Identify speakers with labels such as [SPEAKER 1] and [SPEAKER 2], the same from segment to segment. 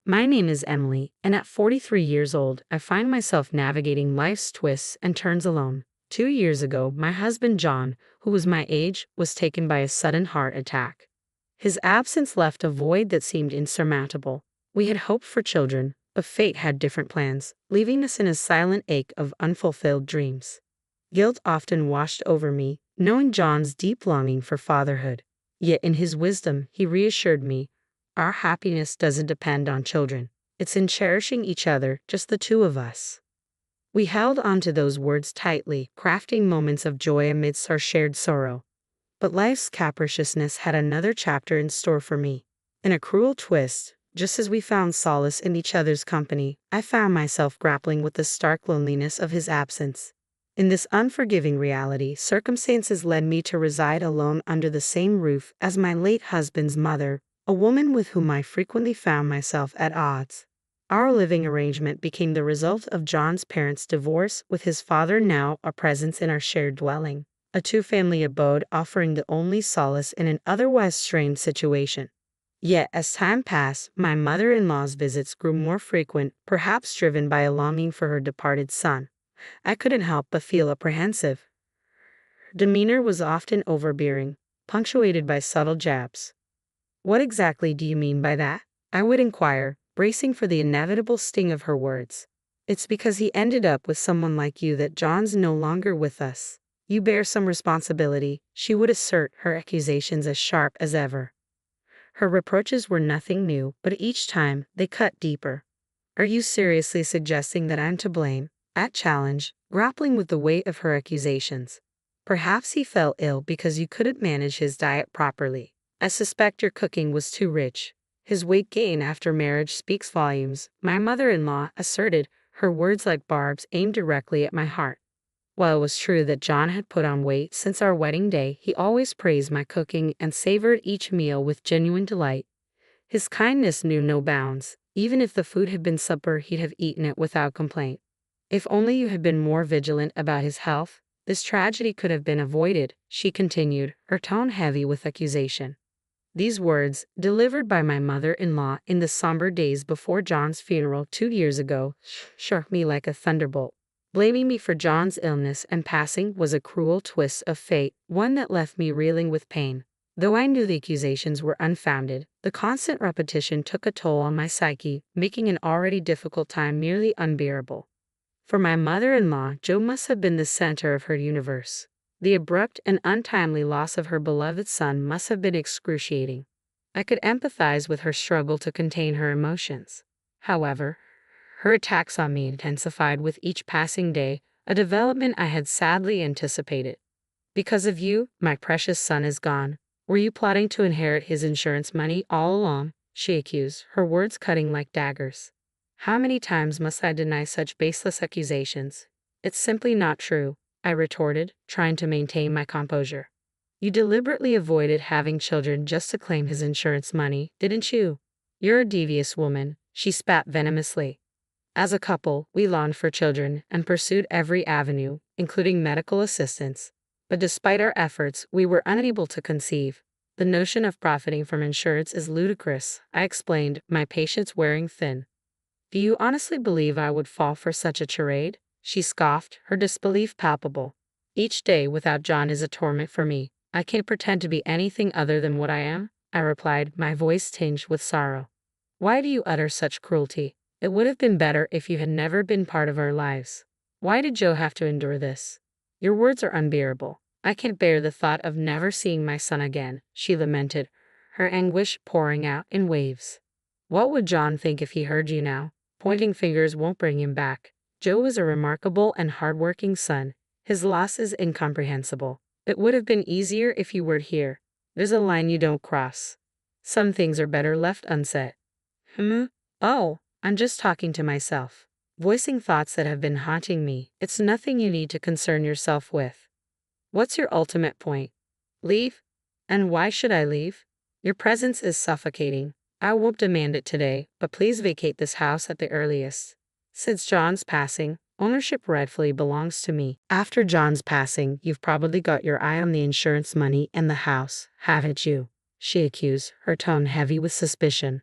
[SPEAKER 1] My name is Emily, and at 43 years old, I find myself navigating life's twists and turns alone. 2 years ago, my husband John, who was my age, was taken by a sudden heart attack. His absence left a void that seemed insurmountable. We had hoped for children, but fate had different plans, leaving us in a silent ache of unfulfilled dreams. Guilt often washed over me, knowing John's deep longing for fatherhood. Yet in his wisdom, he reassured me, our happiness doesn't depend on children. It's in cherishing each other, just the two of us. We held on to those words tightly, crafting moments of joy amidst our shared sorrow. But life's capriciousness had another chapter in store for me. In a cruel twist, just as we found solace in each other's company, I found myself grappling with the stark loneliness of his absence. In this unforgiving reality, circumstances led me to reside alone under the same roof as my late husband's mother, a woman with whom I frequently found myself at odds. Our living arrangement became the result of John's parents' divorce, with his father now a presence in our shared dwelling, a two-family abode offering the only solace in an otherwise strained situation. Yet, as time passed, my mother-in-law's visits grew more frequent, perhaps driven by a longing for her departed son. I couldn't help but feel apprehensive. Her demeanor was often overbearing, punctuated by subtle jabs. "What exactly do you mean by that?" I would inquire, bracing for the inevitable sting of her words. "It's because he ended up with someone like you that John's no longer with us. You bear some responsibility," she would assert, her accusations as sharp as ever. Her reproaches were nothing new, but each time they cut deeper. "Are you seriously suggesting that I'm to blame?" I challenged, grappling with the weight of her accusations. "Perhaps he fell ill because you couldn't manage his diet properly. I suspect your cooking was too rich. His weight gain after marriage speaks volumes," my mother-in-law asserted, her words like barbs aimed directly at my heart. While it was true that John had put on weight since our wedding day, he always praised my cooking and savored each meal with genuine delight. His kindness knew no bounds. Even if the food had been supper, he'd have eaten it without complaint. "If only you had been more vigilant about his health, this tragedy could have been avoided," she continued, her tone heavy with accusation. These words, delivered by my mother-in-law in the somber days before John's funeral 2 years ago, struck me like a thunderbolt. Blaming me for John's illness and passing was a cruel twist of fate, one that left me reeling with pain. Though I knew the accusations were unfounded, the constant repetition took a toll on my psyche, making an already difficult time merely unbearable. For my mother-in-law, Joe must have been the center of her universe. The abrupt and untimely loss of her beloved son must have been excruciating. I could empathize with her struggle to contain her emotions. However, her attacks on me intensified with each passing day, a development I had sadly anticipated. "Because of you, my precious son is gone. Were you plotting to inherit his insurance money all along?" she accused, her words cutting like daggers. How many times must I deny such baseless accusations? "It's simply not true," I retorted, trying to maintain my composure. "You deliberately avoided having children just to claim his insurance money, didn't you? You're a devious woman," she spat venomously. As a couple, we longed for children and pursued every avenue, including medical assistance. But despite our efforts, we were unable to conceive. "The notion of profiting from insurance is ludicrous," I explained, my patience wearing thin. "Do you honestly believe I would fall for such a charade?" she scoffed, her disbelief palpable. "Each day without John is a torment for me. I can't pretend to be anything other than what I am," I replied, my voice tinged with sorrow. "Why do you utter such cruelty? It would have been better if you had never been part of our lives. Why did Joe have to endure this? Your words are unbearable. I can't bear the thought of never seeing my son again," she lamented, her anguish pouring out in waves. "What would John think if he heard you now? Pointing fingers won't bring him back. Joe was a remarkable and hardworking son. His loss is incomprehensible. It would have been easier if you were here. There's a line you don't cross. Some things are better left unsaid." Oh, I'm just talking to myself, voicing thoughts that have been haunting me. "It's nothing you need to concern yourself with. What's your ultimate point? Leave? And why should I leave? Your presence is suffocating. I won't demand it today, but please vacate this house at the earliest. Since John's passing, ownership rightfully belongs to me. After John's passing, you've probably got your eye on the insurance money and the house, haven't you?" she accused, her tone heavy with suspicion.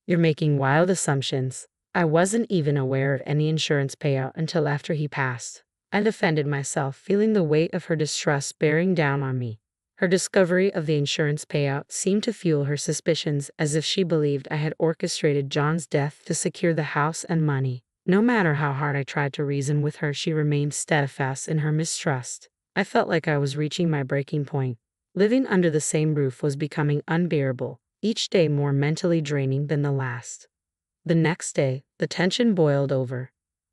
[SPEAKER 1] You're making wild assumptions. I wasn't even aware of any insurance payout until after he passed. I defended myself, feeling the weight of her distrust bearing down on me. Her discovery of the insurance payout seemed to fuel her suspicions, as if she believed I had orchestrated John's death to secure the house and money. No matter how hard I tried to reason with her, she remained steadfast in her mistrust. I felt like I was reaching my breaking point. Living under the same roof was becoming unbearable, each day more mentally draining than the last. The next day, the tension boiled over.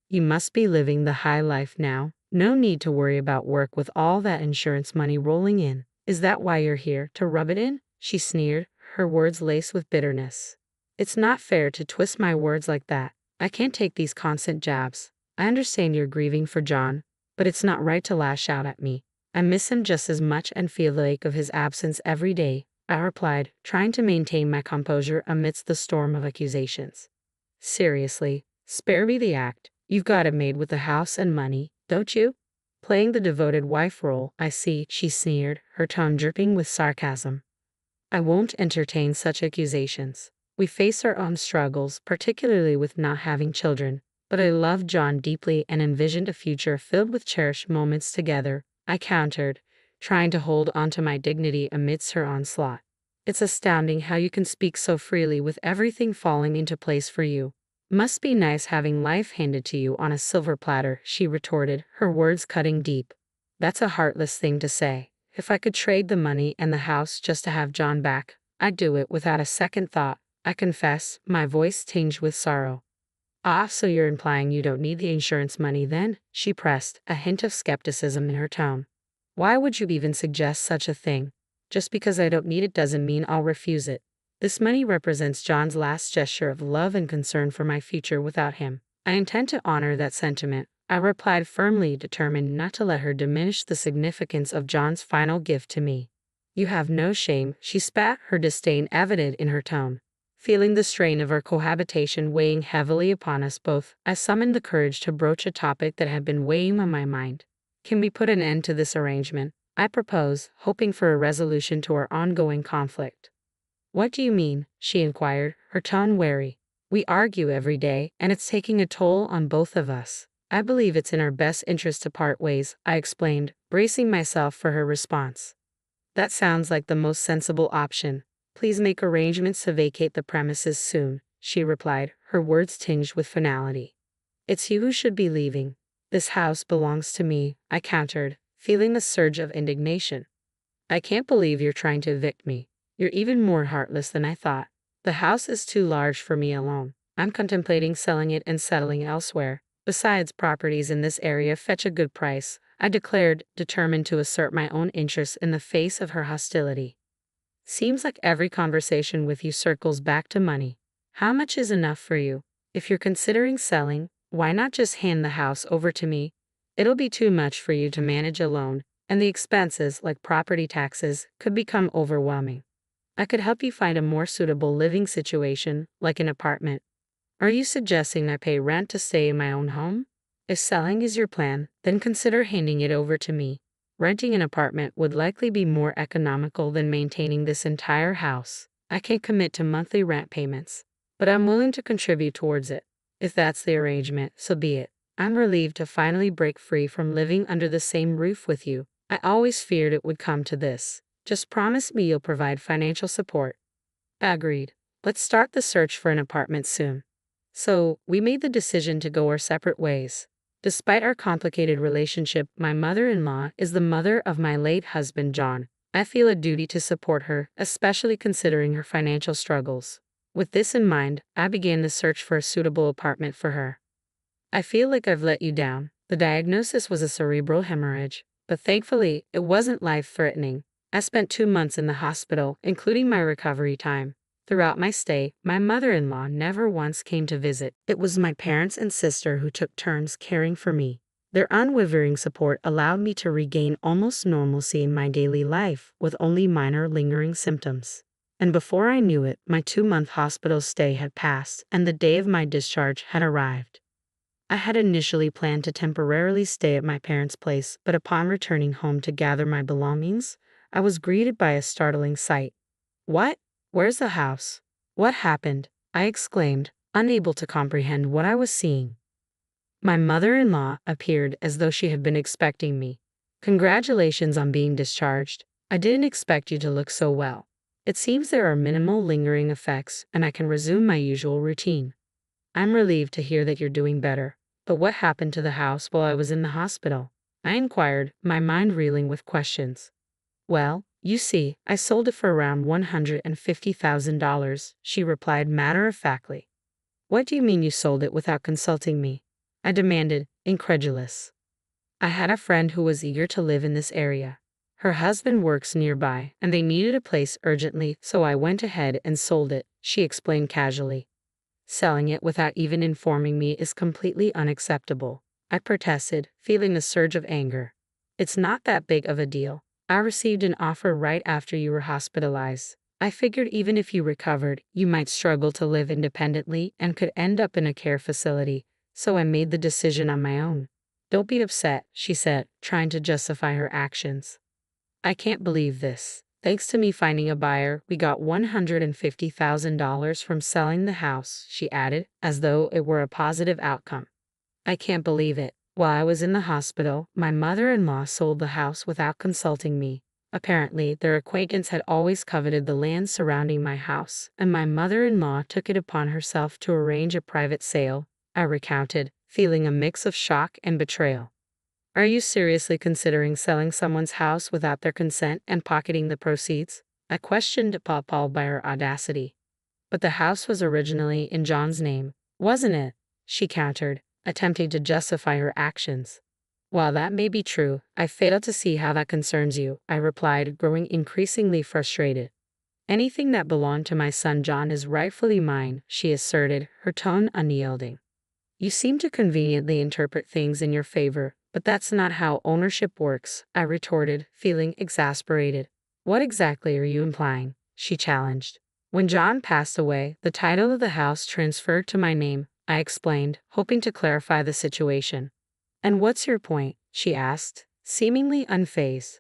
[SPEAKER 1] You must be living the high life now. No need to worry about work with all that insurance money rolling in. Is that why you're here, to rub it in? She sneered, her words laced with bitterness. It's not fair to twist my words like that. I can't take these constant jabs. I understand you're grieving for John, but it's not right to lash out at me. I miss him just as much and feel the ache of his absence every day, I replied, trying to maintain my composure amidst the storm of accusations. Seriously, spare me the act. You've got it made with the house and money, don't you? Playing the devoted wife role, I see, she sneered, her tone dripping with sarcasm. I won't entertain such accusations. We face our own struggles, particularly with not having children, but I loved John deeply and envisioned a future filled with cherished moments together, I countered, trying to hold onto my dignity amidst her onslaught. It's astounding how you can speak so freely with everything falling into place for you. Must be nice having life handed to you on a silver platter, she retorted, her words cutting deep. That's a heartless thing to say. If I could trade the money and the house just to have John back, I'd do it without a second thought, I confess, my voice tinged with sorrow. Ah, so you're implying you don't need the insurance money then? She pressed, a hint of skepticism in her tone. Why would you even suggest such a thing? Just because I don't need it doesn't mean I'll refuse it. This money represents John's last gesture of love and concern for my future without him. I intend to honor that sentiment, I replied firmly, determined not to let her diminish the significance of John's final gift to me. You have no shame, she spat, her disdain evident in her tone. Feeling the strain of our cohabitation weighing heavily upon us both, I summoned the courage to broach a topic that had been weighing on my mind. Can we put an end to this arrangement? I proposed, hoping for a resolution to our ongoing conflict. What do you mean? She inquired, her tone wary. We argue every day, and it's taking a toll on both of us. I believe it's in our best interest to part ways, I explained, bracing myself for her response. That sounds like the most sensible option. Please make arrangements to vacate the premises soon, she replied, her words tinged with finality. It's you who should be leaving. This house belongs to me, I countered, feeling a surge of indignation. I can't believe you're trying to evict me. You're even more heartless than I thought. The house is too large for me alone. I'm contemplating selling it and settling elsewhere. Besides, properties in this area fetch a good price, I declared, determined to assert my own interests in the face of her hostility. Seems like every conversation with you circles back to money. How much is enough for you? If you're considering selling, why not just hand the house over to me? It'll be too much for you to manage alone, and the expenses, like property taxes, could become overwhelming. I could help you find a more suitable living situation, like an apartment. Are you suggesting I pay rent to stay in my own home? If selling is your plan, then consider handing it over to me. Renting an apartment would likely be more economical than maintaining this entire house. I can't commit to monthly rent payments, but I'm willing to contribute towards it. If that's the arrangement, so be it. I'm relieved to finally break free from living under the same roof with you. I always feared it would come to this. Just promise me you'll provide financial support. Agreed. Let's start the search for an apartment soon. So, we made the decision to go our separate ways. Despite our complicated relationship, my mother-in-law is the mother of my late husband John. I feel a duty to support her, especially considering her financial struggles. With this in mind, I began the search for a suitable apartment for her. I feel like I've let you down. The diagnosis was a cerebral hemorrhage, but thankfully, it wasn't life-threatening. I spent 2 months in the hospital, including my recovery time. Throughout my stay, my mother-in-law never once came to visit. It was my parents and sister who took turns caring for me. Their unwavering support allowed me to regain almost normalcy in my daily life, with only minor lingering symptoms. And before I knew it, my 2-month hospital stay had passed, and the day of my discharge had arrived. I had initially planned to temporarily stay at my parents' place, but upon returning home to gather my belongings, I was greeted by a startling sight. What? Where's the house? What happened? I exclaimed, unable to comprehend what I was seeing. My mother-in-law appeared as though she had been expecting me. Congratulations on being discharged. I didn't expect you to look so well. It seems there are minimal lingering effects and I can resume my usual routine. I'm relieved to hear that you're doing better. But what happened to the house while I was in the hospital? I inquired, my mind reeling with questions. Well, you see, I sold it for around $150,000, she replied matter-of-factly. What do you mean you sold it without consulting me? I demanded, incredulous. I had a friend who was eager to live in this area. Her husband works nearby, and they needed a place urgently, so I went ahead and sold it, she explained casually. Selling it without even informing me is completely unacceptable, I protested, feeling a surge of anger. It's not that big of a deal. I received an offer right after you were hospitalized. I figured even if you recovered, you might struggle to live independently and could end up in a care facility, so I made the decision on my own. Don't be upset, she said, trying to justify her actions. I can't believe this. Thanks to me finding a buyer, we got $150,000 from selling the house, she added, as though it were a positive outcome. I can't believe it. While I was in the hospital, my mother-in-law sold the house without consulting me. Apparently, their acquaintance had always coveted the land surrounding my house, and my mother-in-law took it upon herself to arrange a private sale, I recounted, feeling a mix of shock and betrayal. Are you seriously considering selling someone's house without their consent and pocketing the proceeds? I questioned, appalled by her audacity. But the house was originally in John's name, wasn't it? She countered, attempting to justify her actions. While that may be true, I fail to see how that concerns you, I replied, growing increasingly frustrated. Anything that belonged to my son John is rightfully mine, she asserted, her tone unyielding. You seem to conveniently interpret things in your favor, but that's not how ownership works, I retorted, feeling exasperated. What exactly are you implying? She challenged. When John passed away, the title of the house transferred to my name, I explained, hoping to clarify the situation. And what's your point? She asked, seemingly unfazed.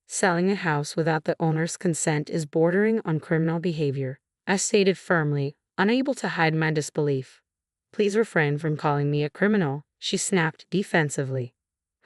[SPEAKER 1] Selling a house without the owner's consent is bordering on criminal behavior, I stated firmly, unable to hide my disbelief. Please refrain from calling me a criminal, she snapped defensively.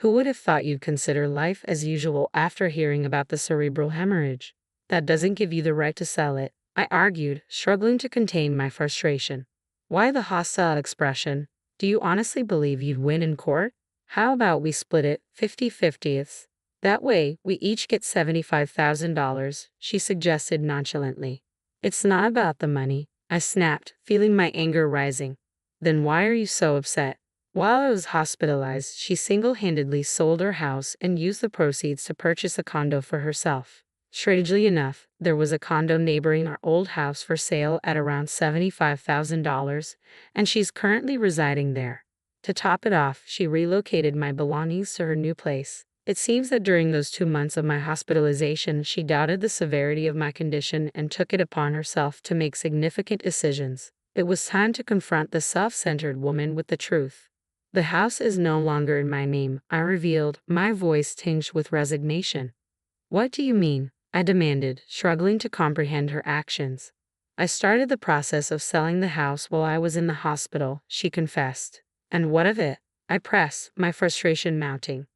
[SPEAKER 1] Who would have thought you'd consider life as usual after hearing about the cerebral hemorrhage? That doesn't give you the right to sell it, I argued, struggling to contain my frustration. Why the hostile expression? Do you honestly believe you'd win in court? How about we split it 50-50? That way, we each get $75,000, she suggested nonchalantly. It's not about the money, I snapped, feeling my anger rising. Then why are you so upset? While I was hospitalized, she single-handedly sold her house and used the proceeds to purchase a condo for herself. Strangely enough, there was a condo neighboring our old house for sale at around $75,000, and she's currently residing there. To top it off, she relocated my belongings to her new place. It seems that during those 2 months of my hospitalization, she doubted the severity of my condition and took it upon herself to make significant decisions. It was time to confront the self-centered woman with the truth. The house is no longer in my name, I revealed, my voice tinged with resignation. What do you mean? I demanded, struggling to comprehend her actions. I started the process of selling the house while I was in the hospital, she confessed. And what of it? I pressed, my frustration mounting.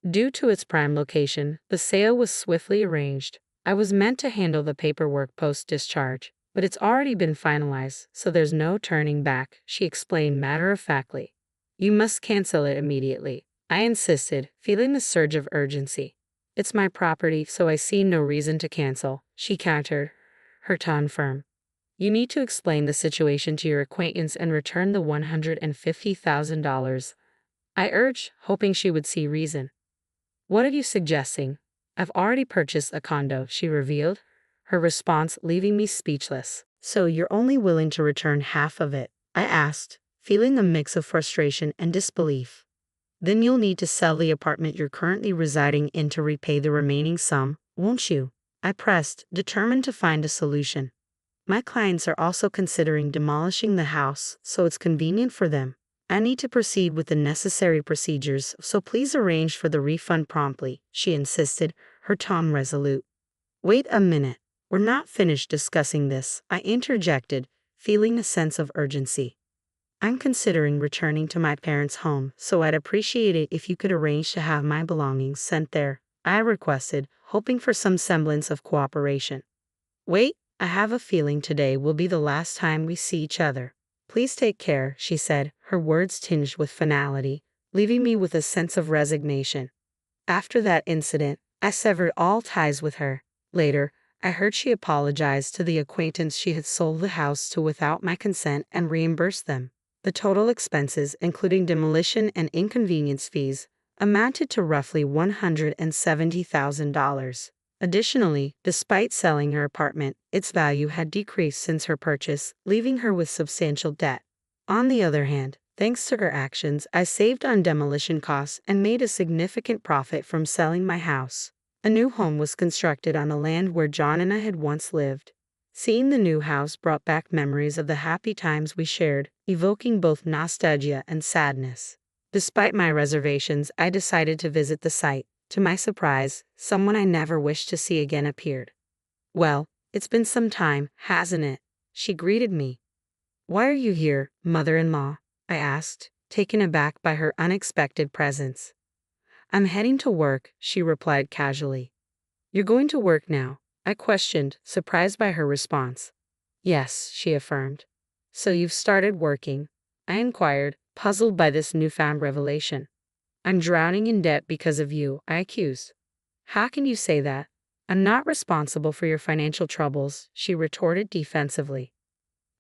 [SPEAKER 1] Due to its prime location, the sale was swiftly arranged. I was meant to handle the paperwork post-discharge, but it's already been finalized, so there's no turning back, she explained matter-of-factly. You must cancel it immediately, I insisted, feeling the surge of urgency. It's my property, so I see no reason to cancel, she countered, her tone firm. You need to explain the situation to your acquaintance and return the $150,000. I urged, hoping she would see reason. What are you suggesting? I've already purchased a condo, she revealed, her response leaving me speechless. So you're only willing to return half of it? I asked, feeling a mix of frustration and disbelief. Then you'll need to sell the apartment you're currently residing in to repay the remaining sum, won't you? I pressed, determined to find a solution. My clients are also considering demolishing the house, so it's convenient for them. I need to proceed with the necessary procedures, so please arrange for the refund promptly, she insisted, her tone resolute. Wait a minute. We're not finished discussing this, I interjected, feeling a sense of urgency. I'm considering returning to my parents' home, so I'd appreciate it if you could arrange to have my belongings sent there, I requested, hoping for some semblance of cooperation. Wait, I have a feeling today will be the last time we see each other. Please take care, she said, her words tinged with finality, leaving me with a sense of resignation. After that incident, I severed all ties with her. Later, I heard she apologized to the acquaintance she had sold the house to without my consent and reimbursed them. The total expenses, including demolition and inconvenience fees, amounted to roughly $170,000. Additionally, despite selling her apartment, its value had decreased since her purchase, leaving her with substantial debt. On the other hand, thanks to her actions, I saved on demolition costs and made a significant profit from selling my house. A new home was constructed on the land where John and I had once lived. Seeing the new house brought back memories of the happy times we shared, evoking both nostalgia and sadness. Despite my reservations, I decided to visit the site. To my surprise, someone I never wished to see again appeared. "Well, it's been some time, hasn't it?" she greeted me. "Why are you here, mother-in-law?" I asked, taken aback by her unexpected presence. "I'm heading to work," she replied casually. "You're going to work now?" I questioned, surprised by her response. "Yes," she affirmed. "So you've started working?" I inquired, puzzled by this newfound revelation. "I'm drowning in debt because of you," I accused. "How can you say that? I'm not responsible for your financial troubles," she retorted defensively.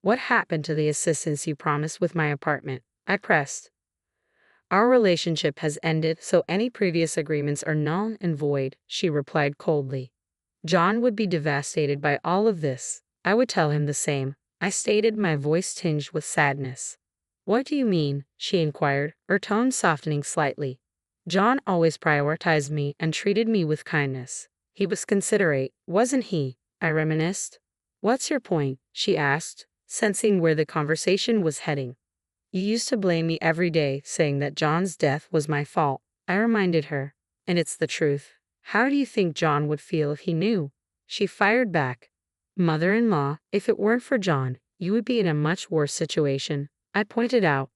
[SPEAKER 1] "What happened to the assistance you promised with my apartment?" I pressed. "Our relationship has ended, so any previous agreements are null and void," she replied coldly. "John would be devastated by all of this. I would tell him the same," I stated, my voice tinged with sadness. "What do you mean?" she inquired, her tone softening slightly. "John always prioritized me and treated me with kindness. He was considerate, wasn't he?" I reminisced. "What's your point?" she asked, sensing where the conversation was heading. "You used to blame me every day, saying that John's death was my fault," I reminded her. "And it's the truth. How do you think John would feel if he knew?" She fired back. "Mother-in-law, if it weren't for John, you would be in a much worse situation," I pointed out.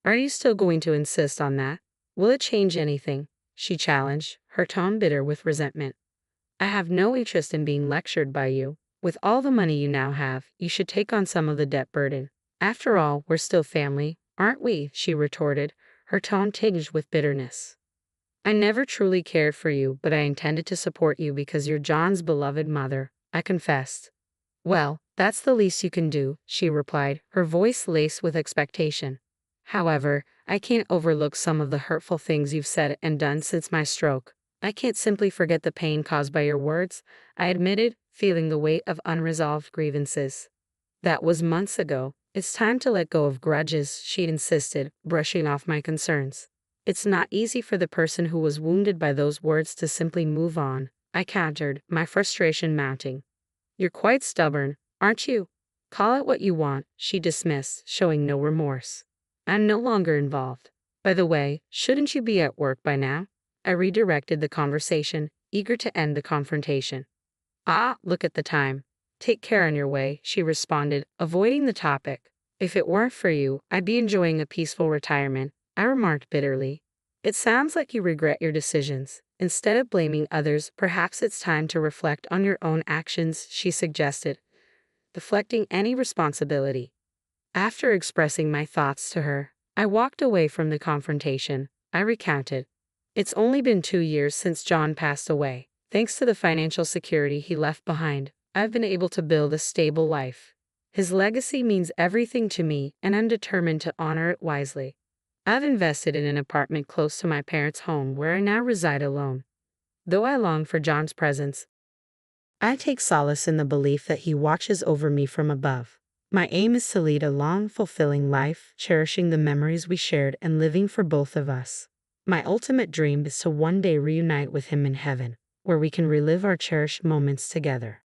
[SPEAKER 1] "Are you still going to insist on that? Will it change anything?" she challenged, her tone bitter with resentment. "I have no interest in being lectured by you. With all the money you now have, you should take on some of the debt burden. After all, we're still family, aren't we?" she retorted, her tone tinged with bitterness. "I never truly cared for you, but I intended to support you because you're John's beloved mother," I confessed. "Well, that's the least you can do," she replied, her voice laced with expectation. "However, I can't overlook some of the hurtful things you've said and done since my stroke. I can't simply forget the pain caused by your words," I admitted, feeling the weight of unresolved grievances. "That was months ago. It's time to let go of grudges," she insisted, brushing off my concerns. "It's not easy for the person who was wounded by those words to simply move on," I countered, my frustration mounting. "You're quite stubborn, aren't you? Call it what you want," she dismissed, showing no remorse. "I'm no longer involved. By the way, shouldn't you be at work by now?" I redirected the conversation, eager to end the confrontation. "Ah, look at the time. Take care on your way," she responded, avoiding the topic. "If it weren't for you, I'd be enjoying a peaceful retirement," I remarked bitterly. "It sounds like you regret your decisions. Instead of blaming others, perhaps it's time to reflect on your own actions," she suggested, deflecting any responsibility. After expressing my thoughts to her, I walked away from the confrontation. I recounted. "It's only been 2 years since John passed away. Thanks to the financial security he left behind, I've been able to build a stable life. His legacy means everything to me, and I'm determined to honor it wisely. I've invested in an apartment close to my parents' home where I now reside alone. Though I long for John's presence, I take solace in the belief that he watches over me from above. My aim is to lead a long, fulfilling life, cherishing the memories we shared and living for both of us. My ultimate dream is to one day reunite with him in heaven, where we can relive our cherished moments together."